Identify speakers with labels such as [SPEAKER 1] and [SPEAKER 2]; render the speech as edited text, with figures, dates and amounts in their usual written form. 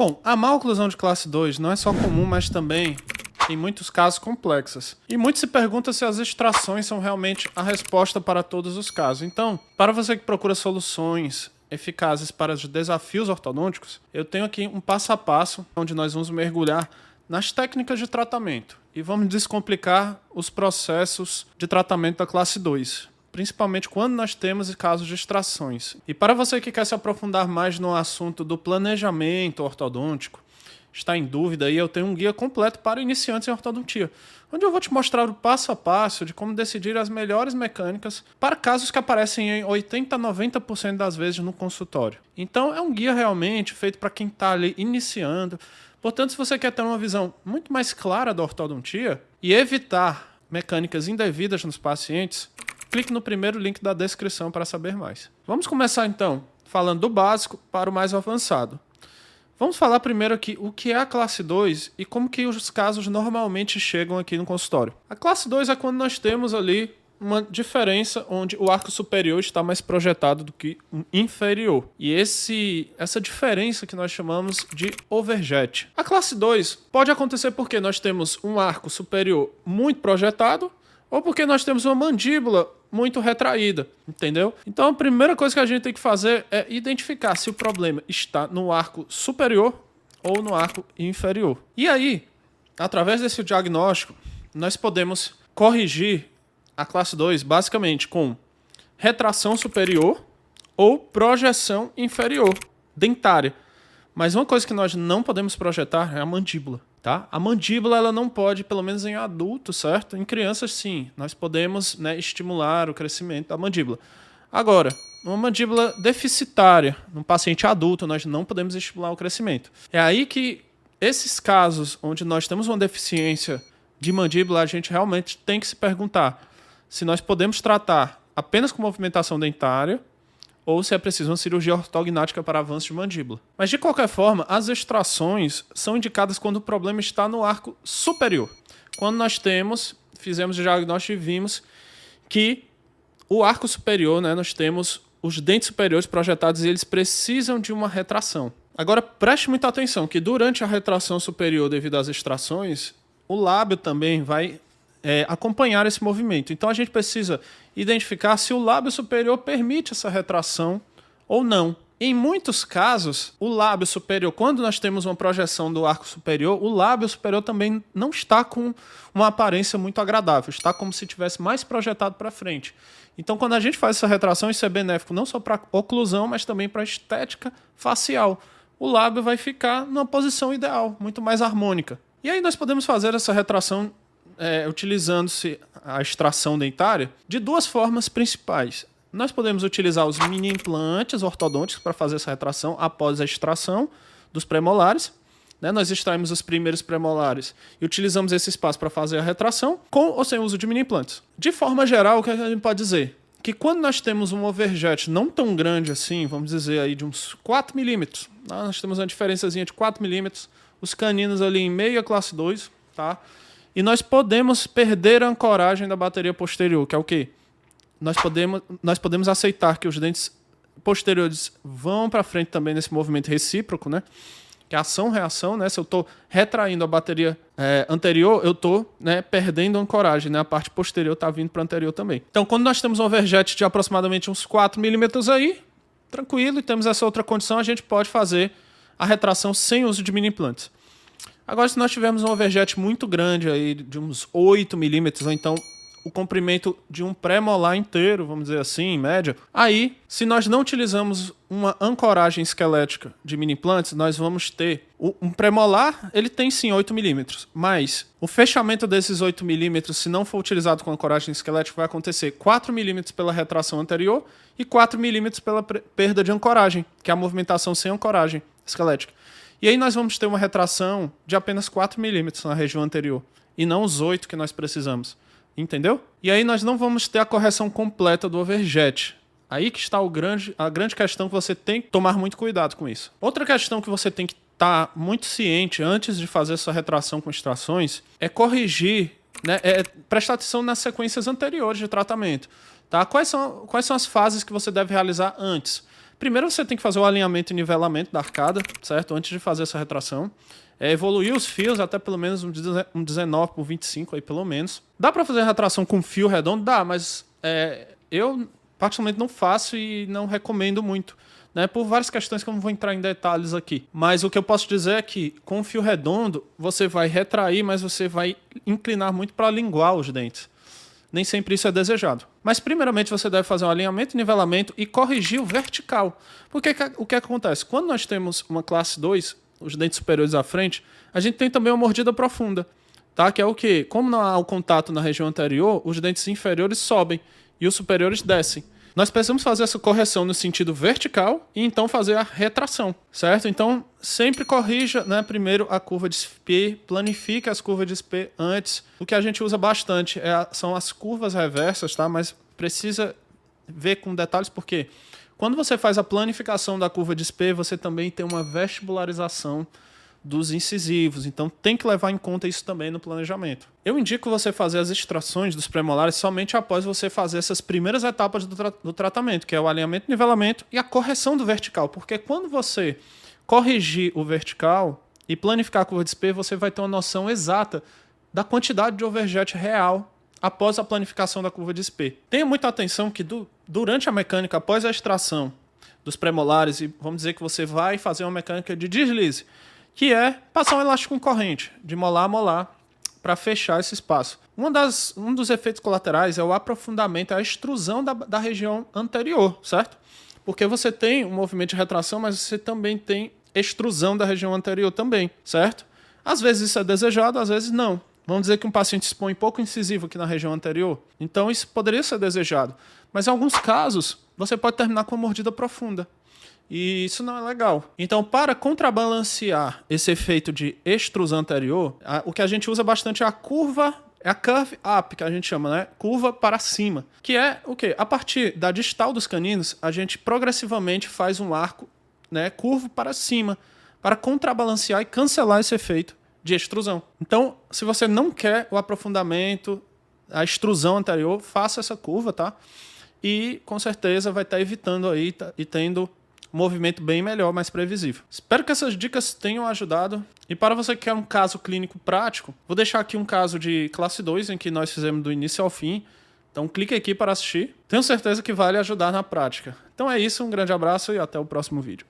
[SPEAKER 1] Bom, a má oclusão de classe 2 não é só comum, mas também, em muitos casos, complexas. E muito se pergunta se as extrações são realmente a resposta para todos os casos. Então, para você que procura soluções eficazes para os desafios ortodônticos, eu tenho aqui um passo a passo onde nós vamos mergulhar nas técnicas de tratamento e vamos descomplicar os processos de tratamento da classe 2, principalmente quando nós temos casos de extrações. E para você que quer se aprofundar mais no assunto do planejamento ortodôntico, está em dúvida, aí eu tenho um guia completo para iniciantes em ortodontia, onde eu vou te mostrar o passo a passo de como decidir as melhores mecânicas para casos que aparecem em 80 a 90% das vezes no consultório. Então é um guia realmente feito para quem está ali iniciando. Portanto, se você quer ter uma visão muito mais clara da ortodontia e evitar mecânicas indevidas nos pacientes, clique no primeiro link da descrição para saber mais. Vamos começar então falando do básico para o mais avançado. Vamos falar primeiro aqui o que é a classe 2 e como que os casos normalmente chegam aqui no consultório. A classe 2 é quando nós temos ali uma diferença onde o arco superior está mais projetado do que o inferior. E essa diferença que nós chamamos de overjet. A classe 2 pode acontecer porque nós temos um arco superior muito projetado ou porque nós temos uma mandíbula muito retraída, entendeu? Então a primeira coisa que a gente tem que fazer é identificar se o problema está no arco superior ou no arco inferior. E aí, através desse diagnóstico, nós podemos corrigir a classe 2 basicamente com retração superior ou projeção inferior, dentária. Mas uma coisa que nós não podemos projetar é a mandíbula. Tá? A mandíbula ela não pode, pelo menos em adultos, certo? Em crianças, sim. Nós podemos, né, estimular o crescimento da mandíbula. Agora, uma mandíbula deficitária, num paciente adulto, nós não podemos estimular o crescimento. É aí que esses casos onde nós temos uma deficiência de mandíbula, a gente realmente tem que se perguntar se nós podemos tratar apenas com movimentação dentária ou se é preciso uma cirurgia ortognática para avanço de mandíbula. Mas, de qualquer forma, as extrações são indicadas quando o problema está no arco superior. Quando nós fizemos o diagnóstico e vimos que o arco superior, né, nós temos os dentes superiores projetados e eles precisam de uma retração. Agora, preste muita atenção que durante a retração superior devido às extrações, o lábio também vai acompanhar esse movimento. Então a gente precisa identificar se o lábio superior permite essa retração ou não. Em muitos casos, o lábio superior, quando nós temos uma projeção do arco superior, o lábio superior também não está com uma aparência muito agradável, está como se tivesse mais projetado para frente. Então, quando a gente faz essa retração, isso é benéfico não só para a oclusão, mas também para a estética facial. O lábio vai ficar numa posição ideal, muito mais harmônica. E aí nós podemos fazer essa retração utilizando-se a extração dentária de duas formas principais. Nós podemos utilizar os mini implantes ortodônticos para fazer essa retração após a extração dos premolares. Né? Nós extraímos os primeiros premolares e utilizamos esse espaço para fazer a retração com ou sem uso de mini implantes. De forma geral, o que a gente pode dizer? Que quando nós temos um overjet não tão grande assim, vamos dizer aí de uns 4 milímetros, nós temos uma diferençazinha de 4 milímetros, os caninos ali em meia classe 2, tá? E nós podemos perder a ancoragem da bateria posterior, que é o quê? Nós podemos aceitar que os dentes posteriores vão para frente também nesse movimento recíproco, né? Que é ação-reação, né? Se eu estou retraindo a bateria anterior, eu estou, né, perdendo a ancoragem, né? A parte posterior está vindo para a anterior também. Então, quando nós temos um overjet de aproximadamente uns 4 milímetros aí, tranquilo, e temos essa outra condição, a gente pode fazer a retração sem uso de mini implantes. Agora, se nós tivermos um overjet muito grande, aí, de uns 8 milímetros, ou então o comprimento de um pré-molar inteiro, vamos dizer assim, em média, aí, se nós não utilizamos uma ancoragem esquelética de mini implantes, nós vamos ter um pré-molar, ele tem sim 8 milímetros, mas o fechamento desses 8 milímetros, se não for utilizado com ancoragem esquelética, vai acontecer 4 milímetros pela retração anterior e 4 milímetros pela perda de ancoragem, que é a movimentação sem ancoragem esquelética. E aí nós vamos ter uma retração de apenas 4 milímetros na região anterior, e não os 8 que nós precisamos. Entendeu? E aí nós não vamos ter a correção completa do overjet. Aí que está a grande questão, que você tem que tomar muito cuidado com isso. Outra questão que você tem que estar muito ciente antes de fazer essa retração com extrações é corrigir, né, prestar atenção nas sequências anteriores de tratamento. Tá? Quais são as fases que você deve realizar antes? Primeiro você tem que fazer o alinhamento e nivelamento da arcada, certo? Antes de fazer essa retração. Evoluir os fios até pelo menos um 19 por 25 aí, pelo menos. Dá pra fazer retração com fio redondo? Dá, mas eu particularmente não faço e não recomendo muito, né? Por várias questões que eu não vou entrar em detalhes aqui. Mas o que eu posso dizer é que com o fio redondo você vai retrair, mas você vai inclinar muito para linguar os dentes. Nem sempre isso é desejado. Mas primeiramente você deve fazer um alinhamento, nivelamento e corrigir o vertical. Porque o que acontece? Quando nós temos uma classe 2, os dentes superiores à frente, a gente tem também uma mordida profunda, tá? Que é o quê? Como não há o contato na região anterior, os dentes inferiores sobem e os superiores descem. Nós precisamos fazer essa correção no sentido vertical e então fazer a retração, certo? Então, sempre corrija, né, primeiro a curva de Spee, planifique as curvas de Spee antes. O que a gente usa bastante são as curvas reversas, tá? Mas precisa ver com detalhes porque quando você faz a planificação da curva de Spee, você também tem uma vestibularização dos incisivos, então tem que levar em conta isso também no planejamento. Eu indico você fazer as extrações dos premolares somente após você fazer essas primeiras etapas do tratamento, que é o alinhamento, nivelamento e a correção do vertical, porque quando você corrigir o vertical e planificar a curva de Spee, você vai ter uma noção exata da quantidade de overjet real após a planificação da curva de Spee. Tenha muita atenção que durante a mecânica, após a extração dos premolares, e vamos dizer que você vai fazer uma mecânica de deslize, que é passar um elástico em corrente, de molar a molar, para fechar esse espaço. Um dos efeitos colaterais é o aprofundamento, a extrusão da região anterior, certo? Porque você tem um movimento de retração, mas você também tem extrusão da região anterior também, certo? Às vezes isso é desejado, às vezes não. Vamos dizer que um paciente expõe pouco incisivo aqui na região anterior, então isso poderia ser desejado. Mas em alguns casos, você pode terminar com uma mordida profunda. E isso não é legal. Então, para contrabalancear esse efeito de extrusão anterior, o que a gente usa bastante é a curva, é a curve up, que a gente chama, né? Curva para cima. Que é o quê? A partir da distal dos caninos, a gente progressivamente faz um arco, né, curvo para cima, para contrabalancear e cancelar esse efeito de extrusão. Então, se você não quer o aprofundamento, a extrusão anterior, faça essa curva, tá? E com certeza vai estar evitando aí e tendo um movimento bem melhor, mais previsível. Espero que essas dicas tenham ajudado. E para você que quer um caso clínico prático, vou deixar aqui um caso de classe 2 em que nós fizemos do início ao fim. Então clique aqui para assistir. Tenho certeza que vale ajudar na prática. Então é isso, um grande abraço e até o próximo vídeo.